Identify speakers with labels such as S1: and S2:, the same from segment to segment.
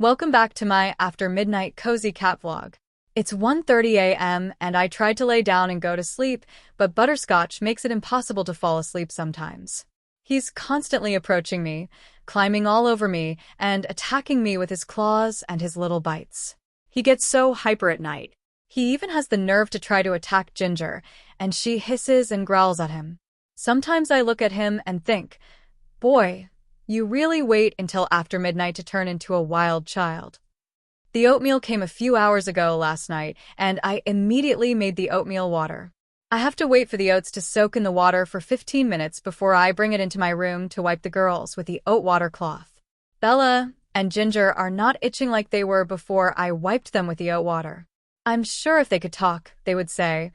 S1: Welcome back to my After Midnight Cozy Cat Vlog. It's 1:30 a.m. and I tried to lay down and go to sleep, but Butterscotch makes it impossible to fall asleep sometimes. He's constantly approaching me, climbing all over me, and attacking me with his claws and his little bites. He gets so hyper at night. He even has the nerve to try to attack Ginger, and she hisses and growls at him. Sometimes I look at him and think, boy, you really wait until after midnight to turn into a wild child. The oatmeal came a few hours ago last night, and I immediately made the oatmeal water. I have to wait for the oats to soak in the water for 15 minutes before I bring it into my room to wipe the girls with the oat water cloth. Bella and Ginger are not itching like they were before I wiped them with the oat water. I'm sure if they could talk, they would say,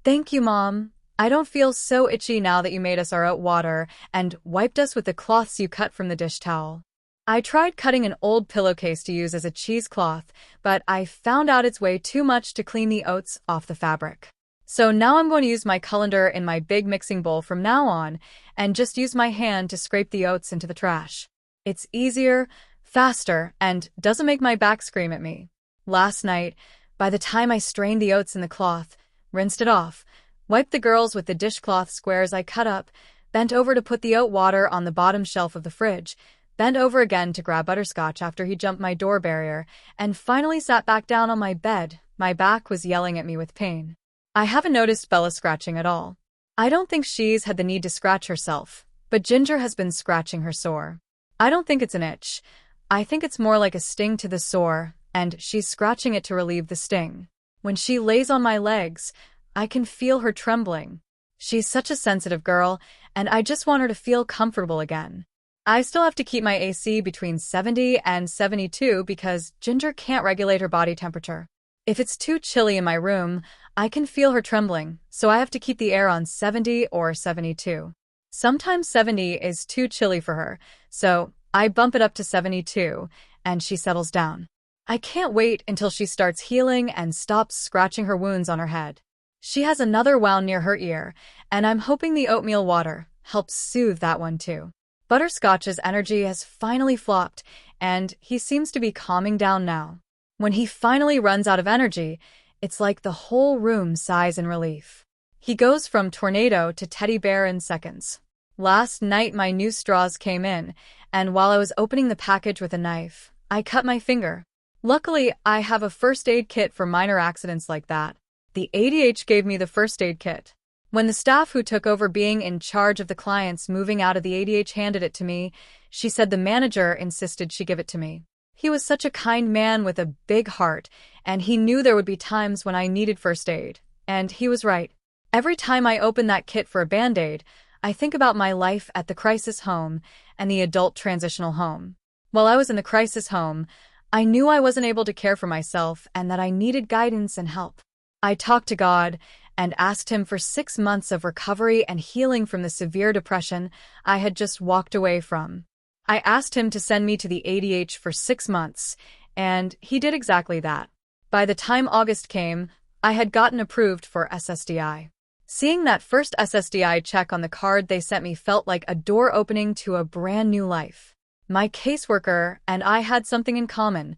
S1: "Thank you, Mom. I don't feel so itchy now that you made us our oat water and wiped us with the cloths you cut from the dish towel." I tried cutting an old pillowcase to use as a cheesecloth, but I found out it's way too much to clean the oats off the fabric. So now I'm going to use my colander in my big mixing bowl from now on and just use my hand to scrape the oats into the trash. It's easier, faster, and doesn't make my back scream at me. Last night, by the time I strained the oats in the cloth, rinsed it off, wiped the girls with the dishcloth squares I cut up, bent over to put the oat water on the bottom shelf of the fridge, bent over again to grab Butterscotch after he jumped my door barrier, and finally sat back down on my bed. My back was yelling at me with pain. I haven't noticed Bella scratching at all. I don't think she's had the need to scratch herself, but Ginger has been scratching her sore. I don't think it's an itch. I think it's more like a sting to the sore, and she's scratching it to relieve the sting. When she lays on my legs, I can feel her trembling. She's such a sensitive girl, and I just want her to feel comfortable again. I still have to keep my AC between 70 and 72 because Ginger can't regulate her body temperature. If it's too chilly in my room, I can feel her trembling, so I have to keep the air on 70 or 72. Sometimes 70 is too chilly for her, so I bump it up to 72, and she settles down. I can't wait until she starts healing and stops scratching her wounds on her head. She has another wound near her ear, and I'm hoping the oatmeal water helps soothe that one too. Butterscotch's energy has finally flopped, and he seems to be calming down now. When he finally runs out of energy, it's like the whole room sighs in relief. He goes from tornado to teddy bear in seconds. Last night my new straws came in, and while I was opening the package with a knife, I cut my finger. Luckily, I have a first aid kit for minor accidents like that. The ADH gave me the first aid kit. When the staff who took over being in charge of the clients moving out of the ADH handed it to me, she said the manager insisted she give it to me. He was such a kind man with a big heart, and he knew there would be times when I needed first aid. And he was right. Every time I open that kit for a Band-Aid, I think about my life at the crisis home and the adult transitional home. While I was in the crisis home, I knew I wasn't able to care for myself and that I needed guidance and help. I talked to God and asked him for 6 months of recovery and healing from the severe depression I had just walked away from. I asked him to send me to the ADH for 6 months, and he did exactly that. By the time August came, I had gotten approved for SSDI. Seeing that first SSDI check on the card they sent me felt like a door opening to a brand new life. My caseworker and I had something in common.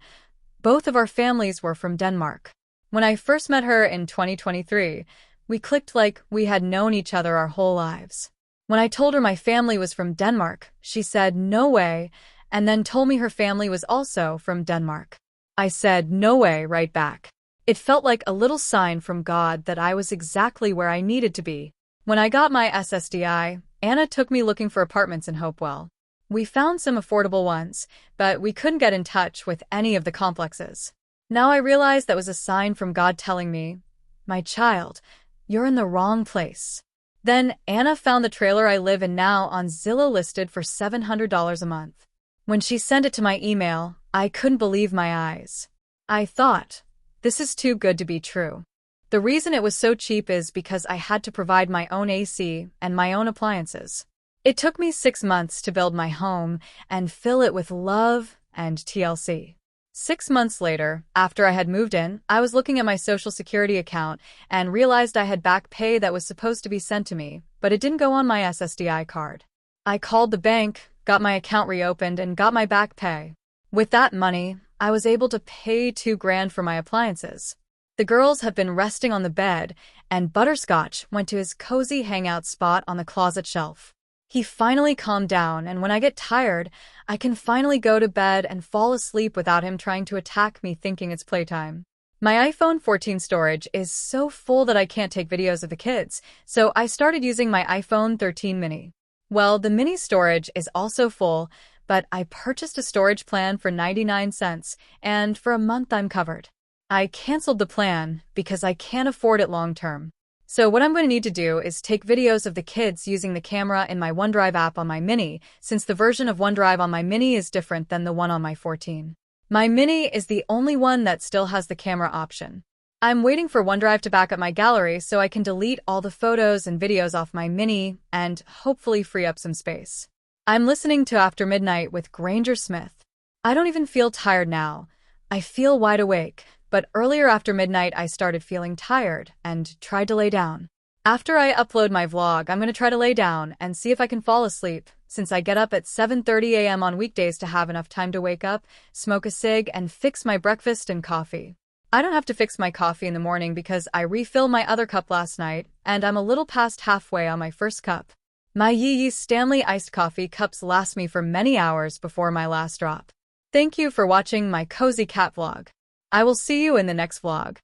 S1: Both of our families were from Denmark. When I first met her in 2023, we clicked like we had known each other our whole lives. When I told her my family was from Denmark, she said, "No way," and then told me her family was also from Denmark. I said, "No way," right back. It felt like a little sign from God that I was exactly where I needed to be. When I got my SSDI, Anna took me looking for apartments in Hopewell. We found some affordable ones, but we couldn't get in touch with any of the complexes. Now I realize that was a sign from God telling me, "My child, you're in the wrong place." Then Anna found the trailer I live in now on Zillow listed for $700 a month. When she sent it to my email, I couldn't believe my eyes. I thought, this is too good to be true. The reason it was so cheap is because I had to provide my own AC and my own appliances. It took me 6 months to build my home and fill it with love and TLC. 6 months later, after I had moved in, I was looking at my Social Security account and realized I had back pay that was supposed to be sent to me, but it didn't go on my SSDI card. I called the bank, got my account reopened, and got my back pay. With that money, I was able to pay $2,000 for my appliances. The girls have been resting on the bed, and Butterscotch went to his cozy hangout spot on the closet shelf. He finally calmed down, and when I get tired, I can finally go to bed and fall asleep without him trying to attack me thinking it's playtime. My iPhone 14 storage is so full that I can't take videos of the kids, so I started using my iPhone 13 mini. Well, the mini storage is also full, but I purchased a storage plan for 99 cents, and for a month I'm covered. I canceled the plan because I can't afford it long term. So what I'm going to need to do is take videos of the kids using the camera in my OneDrive app on my Mini, since the version of OneDrive on my Mini is different than the one on my 14. My Mini is the only one that still has the camera option. I'm waiting for OneDrive to back up my gallery so I can delete all the photos and videos off my Mini and hopefully free up some space. I'm listening to After Midnight with Granger Smith. I don't even feel tired now. I feel wide awake. But earlier after midnight, I started feeling tired and tried to lay down. After I upload my vlog, I'm going to try to lay down and see if I can fall asleep, since I get up at 7:30 a.m. on weekdays to have enough time to wake up, smoke a cig, and fix my breakfast and coffee. I don't have to fix my coffee in the morning because I refilled my other cup last night, and I'm a little past halfway on my first cup. My Yee Stanley iced coffee cups last me for many hours before my last drop. Thank you for watching my cozy cat vlog. I will see you in the next vlog.